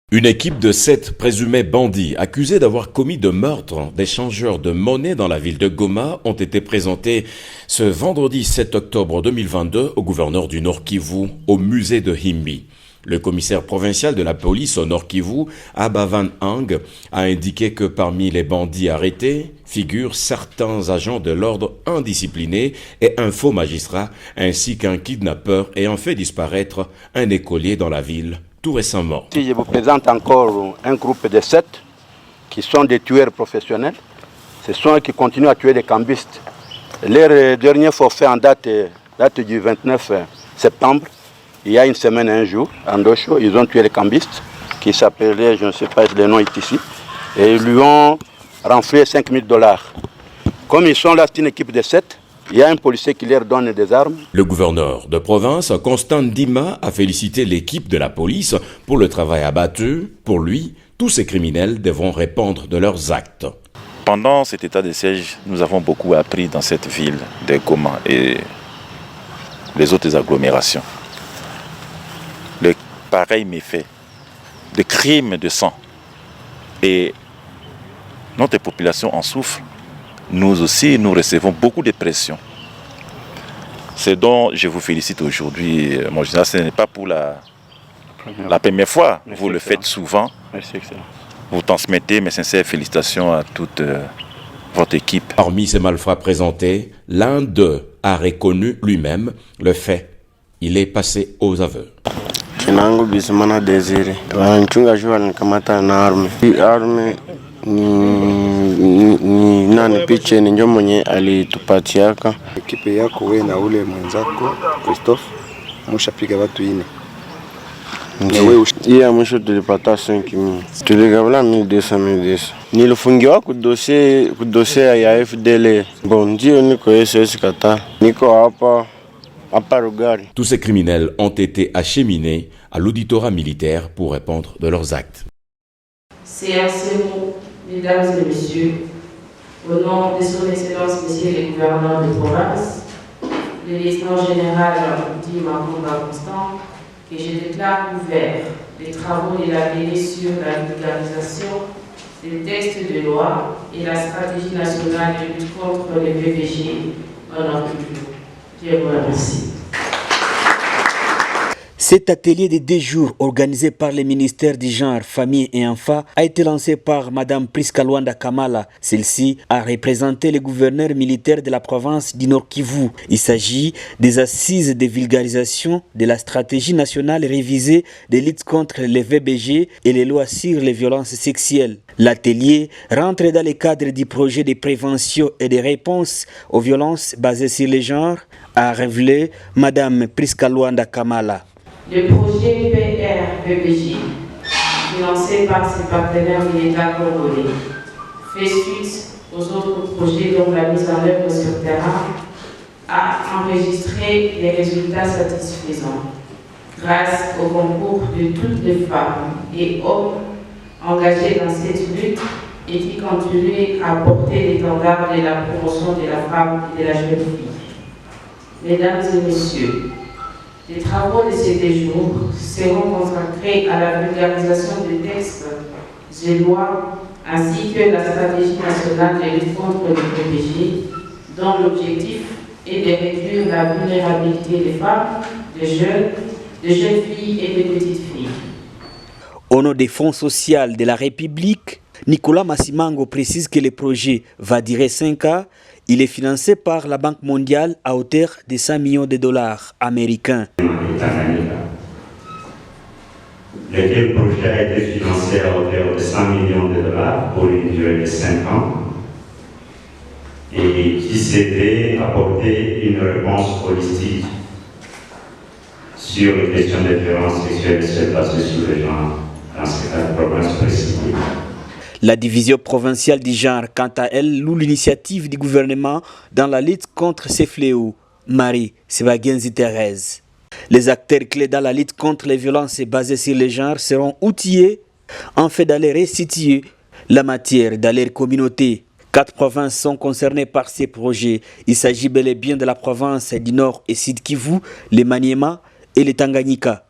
Une équipe de 7 présumés bandits accusés d'avoir commis de meurtres d'échangeurs de monnaie dans la ville de Goma ont été présentés ce vendredi 7 octobre 2022 au gouverneur du Nord Kivu, au musée de Himbi. Le commissaire provincial de la police au Nord Kivu, Abba Van Hang, a indiqué que parmi les bandits arrêtés figurent certains agents de l'ordre indisciplinés et un faux magistrat, ainsi qu'un kidnappeur ayant fait disparaître un écolier dans la ville tout récemment. Je vous présente encore un groupe de 7 qui sont des tueurs professionnels. Ce sont eux qui continuent à tuer les cambistes. Leur dernier forfait en date du 29 septembre, il y a une semaine et un jour, en Docho, ils ont tué les cambistes qui s'appelaient, je ne sais pas, le nom est ici, et ils lui ont renfloué $5 000. Comme ils sont là, c'est une équipe de 7. Il y a un policier qui leur donne des armes. Le gouverneur de province, Constant Ndima, a félicité l'équipe de la police pour le travail abattu. Pour lui, tous ces criminels devront répondre de leurs actes. Pendant cet état de siège, nous avons beaucoup appris dans cette ville de Goma et les autres agglomérations. Le pareil méfait, de crimes de sang. Et notre population en souffre. Nous aussi, nous recevons beaucoup de pression. C'est dont je vous félicite aujourd'hui. Mon général, ce n'est pas pour la première fois. Merci, vous le faites souvent. Merci, excellent. Vous transmettez mes sincères félicitations à toute votre équipe. Parmi ces malfrats présentés, l'un d'eux a reconnu lui-même le fait. Il est passé aux aveux. Ni nani piche ni ndio mwenye alitupatiaka. Ekipe yako wewe na ule mwenzako Christophe mshapiga watu 4. Iya mwisho tulipata 5,000. Tuligabula 1200. Nilifungiwa kudosia ya FDL. Bon, ndio niko SS kata. Niko hapa Rugari. Tous ces criminels ont été acheminés à l'auditorat militaire pour répondre de leurs actes. C'est à ce mot, mesdames et messieurs, au nom de son Excellence, Monsieur le gouverneur de province, le lieutenant général Di Makumba Constant, que je déclare ouvert les travaux élaborés sur la vulgarisation des textes de loi et la stratégie nationale de lutte contre le VBG en Nord-Kivu. Je vous remercie. Cet atelier de 2 jours organisé par le ministère du Genre, Famille et Enfants a été lancé par Mme Priska Luanda Kamala. Celle-ci a représenté le gouverneur militaire de la province du Nord Kivu. Il s'agit des assises de vulgarisation de la stratégie nationale révisée de lutte contre les VBG et les lois sur les violences sexuelles. L'atelier rentre dans le cadre du projet de prévention et de réponse aux violences basées sur les genres, a révélé Mme Priska Luanda Kamala. Le projet PRVBJ, financé par ses partenaires militaires congolais, fait suite aux autres projets dont la mise en œuvre sur terrain a enregistré des résultats satisfaisants grâce au concours de toutes les femmes et hommes engagés dans cette lutte et qui continuent à porter l'étendard de la promotion de la femme et de la jeune fille. Mesdames et messieurs, les travaux de ces 2 jours seront consacrés à la vulgarisation des textes et lois ainsi que la stratégie nationale de lutte contre le VBG, dont l'objectif est de réduire la vulnérabilité des femmes, des jeunes filles et des petites filles. Au nom des fonds sociaux de la République, Nicolas Massimango précise que le projet va durer 5 ans. Il est financé par la Banque mondiale à hauteur de $100 millions américains. Lequel projet a été financé à hauteur de $100 millions pour une durée de 5 ans et qui s'était apporter une réponse holistique sur les questions de violences sexuelles et sexuelles basées sur les genres dans cette province précise. La division provinciale du genre, quant à elle, loue l'initiative du gouvernement dans la lutte contre ces fléaux. Marie Sebagenzi Thérèse. Les acteurs clés dans la lutte contre les violences basées sur les genres seront outillés en fait d'aller restituer la matière dans leur communauté. 4 provinces sont concernées par ces projets. Il s'agit bel et bien de la province du Nord et Sud Kivu, le Maniema et le Tanganyika.